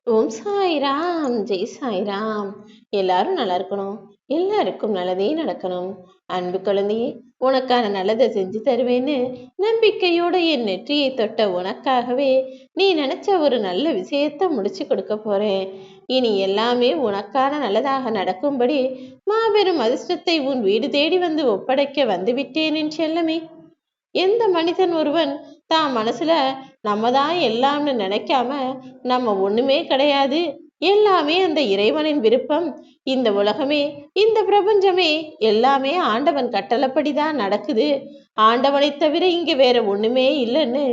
ஓம் சாய்ராம், ஜெய் சாய்ராம். எல்லாரும் நல்லா இருக்கணும். எல்லாருக்கும் நல்லதே நடக்கணும். அன்பு குழந்தையே, உனக்கான நல்லதை செஞ்சு தருவேன்னு நம்பிக்கையோட என் நெற்றியை தொட்ட உனக்காகவே நீ நினைச்ச ஒரு நல்ல விஷயத்த முடிச்சு கொடுக்க போறேன். இனி எல்லாமே உனக்கான நல்லதாக நடக்கும்படி மாபெரும் அதிர்ஷ்டத்தை உன் வீடு தேடி வந்து ஒப்படைக்க வந்து விட்டேன் என் செல்லமே. எந்த மனிதன் ஒருவன் தான் மனசுல நம்ம தான் எல்லாம்னு நினைக்காம நம்ம ஒண்ணுமே கிடையாது, எல்லாமே அந்த இறைவனின் விருப்பம், இந்த உலகமே இந்த பிரபஞ்சமே எல்லாமே ஆண்டவன் கட்டளைப்படிதான் நடக்குது, ஆண்டவனை தவிர இங்க வேற ஒண்ணுமே இல்லைன்னு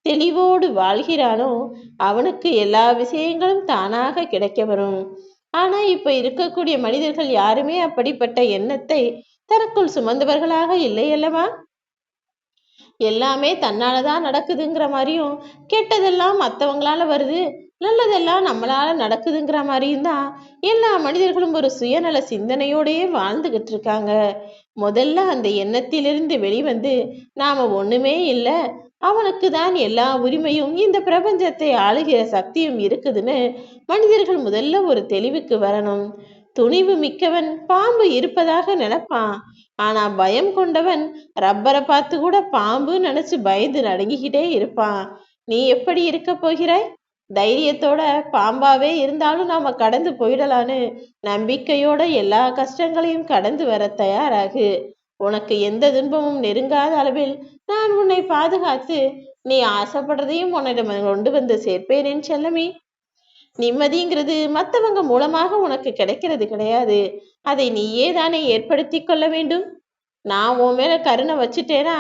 தெளிவோடு வாழ்கிறானோ அவனுக்கு எல்லா விஷயங்களும் தானாக கிடைக்க வரும். ஆனா இப்ப இருக்கக்கூடிய மனிதர்கள் யாருமே அப்படிப்பட்ட எண்ணத்தை தனக்குள் சுமந்தவர்களாக இல்லை அல்லவா? எல்லாமே தன்னாலதான் நடக்குதுங்கிற மாதிரியும், கெட்டதெல்லாம் மற்றவங்களால வருது, நல்லதெல்லாம் நம்மளால நடக்குதுங்கிற மாதிரியும் தான் எல்லா மனிதர்களும் ஒரு சுயநல சிந்தனையோடயே வாழ்ந்துகிட்டு இருக்காங்க. முதல்ல அந்த எண்ணத்திலிருந்து வெளிவந்து நாம ஒண்ணுமே இல்லை, அவனுக்கு தான் எல்லா உரிமையும் இந்த பிரபஞ்சத்தை ஆளுகிற சக்தியும் இருக்குதுன்னு மனிதர்கள் முதல்ல ஒரு தெளிவுக்கு வரணும். துணிவு மிக்கவன் பாம்பு இருப்பதாக நினைப்பான், ஆனா பயம் கொண்டவன் ரப்பரை பார்த்து கூட பாம்பு நினைச்சு பயந்து நடுங்கிக்கிட்டே இருப்பான். நீ எப்படி இருக்க போகிறாய்? தைரியத்தோட பாம்பாவே இருந்தாலும் நாம கடந்து போயிடலான்னு நம்பிக்கையோட எல்லா கஷ்டங்களையும் கடந்து வர தயாராகு. உனக்கு எந்த துன்பமும் நெருங்காத அளவில் நான் உன்னை பாதுகாத்து நீ ஆசைப்படுறதையும் உன்னிடம் கொண்டு வந்து சேர்ப்பேன் செல்லமே. நிம்மதிங்கிறது மற்றவங்க மூலமாக உனக்கு கிடைக்கிறது கிடையாது, அதை நீயே தானே ஏற்படுத்தி கொள்ள வேண்டும். நான் உன் மேல கருணை வச்சுட்டேனா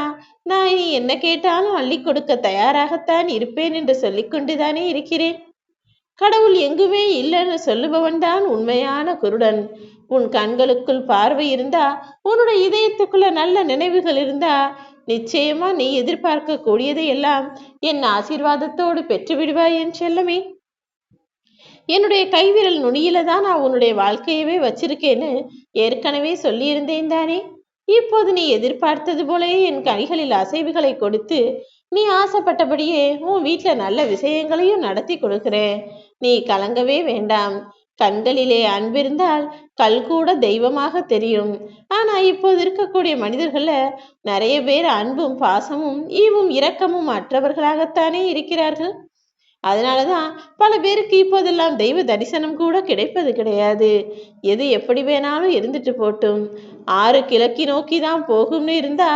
நான் இனி என்ன கேட்டாலும் அள்ளி கொடுக்க தயாராகத்தான் இருப்பேன் என்று சொல்லிக்கொண்டுதானே இருக்கிறேன். கடவுள் எங்குமே இல்லைன்னு சொல்லுபவன் தான் உண்மையான குருடன். உன் கண்களுக்குள் பார்வை இருந்தா, உன்னுடைய இதயத்துக்குள்ள நல்ல நினைவுகள் இருந்தா, நிச்சயமா நீ எதிர்பார்க்க கூடியதை எல்லாம் என் ஆசீர்வாதத்தோடு பெற்று விடுவாய் என் செல்லமே. என்னுடைய கைவிரல் நுனியில தான் நான் உன்னுடைய வாழ்க்கையவே வச்சிருக்கேன்னு ஏற்கனவே சொல்லியிருந்தேன் தானே. இப்போது நீ எதிர்பார்த்தது போலவே என் கைகளில் அசைவுகளை கொடுத்து நீ ஆசைப்பட்டபடியே உன் வீட்டுல நல்ல விஷயங்களையும் நடத்தி கொடுக்கிறேன். நீ கலங்கவே வேண்டாம். கண்களிலே அன்பிருந்தால் கல் கூட தெய்வமாக தெரியும். ஆனா இப்போது இருக்கக்கூடிய மனிதர்கள நிறைய பேர் அன்பும் பாசமும் ஈவும் இரக்கமும் அற்றவர்களாகத்தானே இருக்கிறார்கள். அதனாலதான் பல பேருக்கு இப்போதெல்லாம் தெய்வ தரிசனம் கூட கிடைப்பது கிடையாது. எது எப்படி வேணாலும் இருந்துட்டு போட்டும், ஆறு கிழக்கி நோக்கி தான் போகும்னு இருந்தா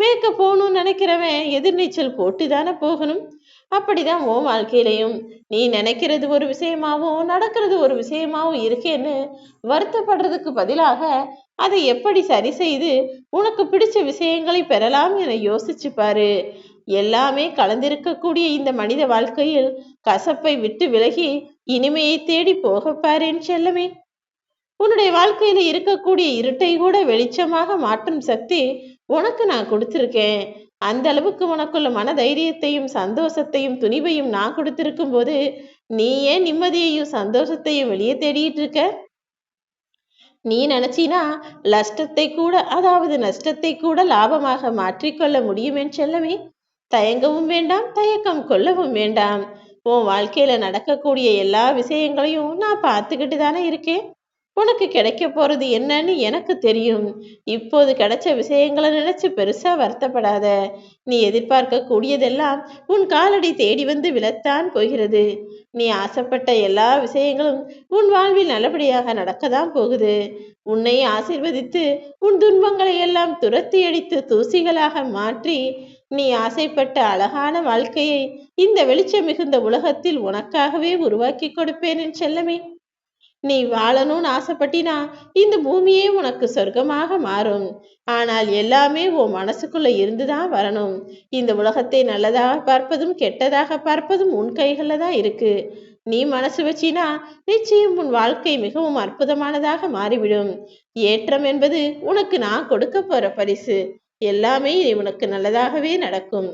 மேற்க போகணும்னு நினைக்கிறவன் எதிர்நீச்சல் போட்டு தானே போகணும். அப்படிதான் உன் வாழ்க்கையிலையும் நீ நினைக்கிறது ஒரு விஷயமாவும் நடக்கிறது ஒரு விஷயமாவும் இருக்கேன்னு வருத்தப்படுறதுக்கு பதிலாக அதை எப்படி சரி செய்து உனக்கு பிடிச்ச விஷயங்களை பெறலாம் என யோசிச்சு பாரு. எல்லாமே கலந்திருக்கக்கூடிய இந்த மனித வாழ்க்கையில் கசப்பை விட்டு விலகி இனிமையை தேடி போக பாருன்னு செல்லமே. உன்னுடைய வாழ்க்கையில இருக்கக்கூடிய இருட்டை கூட வெளிச்சமாக மாற்றும் சக்தி உனக்கு நான் கொடுத்திருக்கேன். அந்த அளவுக்கு உனக்குள்ள மன தைரியத்தையும் சந்தோஷத்தையும் துணிவையும் நான் கொடுத்திருக்கும் போது நீ ஏன் நிம்மதியையும் சந்தோஷத்தையும் வெளியே தேடிட்டு இருக்க? நீ நினைச்சினா நஷ்டத்தை கூட, அதாவது நஷ்டத்தை கூட லாபமாக மாற்றிக்கொள்ள முடியும் செல்லமே. தயங்கவும் வேண்டாம், தயக்கம் கொள்ளவும் வேண்டாம். உன் வாழ்க்கையில நடக்கக்கூடிய எல்லா விஷயங்களையும் நான் பார்த்துக்கிட்டு தானே இருக்கேன். உனக்கு கிடைக்க போறது என்னன்னு எனக்கு தெரியும். இப்போது கிடைச்ச விஷயங்களை நினைச்சு பெருசா வருத்தப்படாத. நீ எதிர்பார்க்க கூடியதெல்லாம் உன் காலடி தேடி வந்து விழத்தான் போகிறது. நீ ஆசைப்பட்ட எல்லா விஷயங்களும் உன் வாழ்வில் நல்லபடியாக நடக்கதான் போகுது. உன்னை ஆசீர்வதித்து உன் துன்பங்களை எல்லாம் துரத்தி அடித்து தூசிகளாக மாற்றி நீ ஆசைப்பட்ட அழகான வாழ்க்கையை இந்த வெளிச்சம் மிகுந்த உலகத்தில் உனக்காகவே உருவாக்கி கொடுப்பேன் என் செல்லமே. நீ வாழணும்னு ஆசைப்பட்டினா இந்த பூமியே உனக்கு சொர்க்கமாக மாறும். ஆனால் எல்லாமே உன் மனசுக்குள்ள இருந்துதான் வரணும். இந்த உலகத்தை நல்லதாக பார்ப்பதும் கெட்டதாக பார்ப்பதும் உன் கைகள்ல தான் இருக்கு. நீ மனசு வச்சினா நிச்சயம் உன் வாழ்க்கை மிகவும் அற்புதமானதாக மாறிவிடும். ஏற்றம் என்பது உனக்கு நான் கொடுக்க போற பரிசு. எல்லாமே உனக்கு நல்லதாகவே நடக்கும்.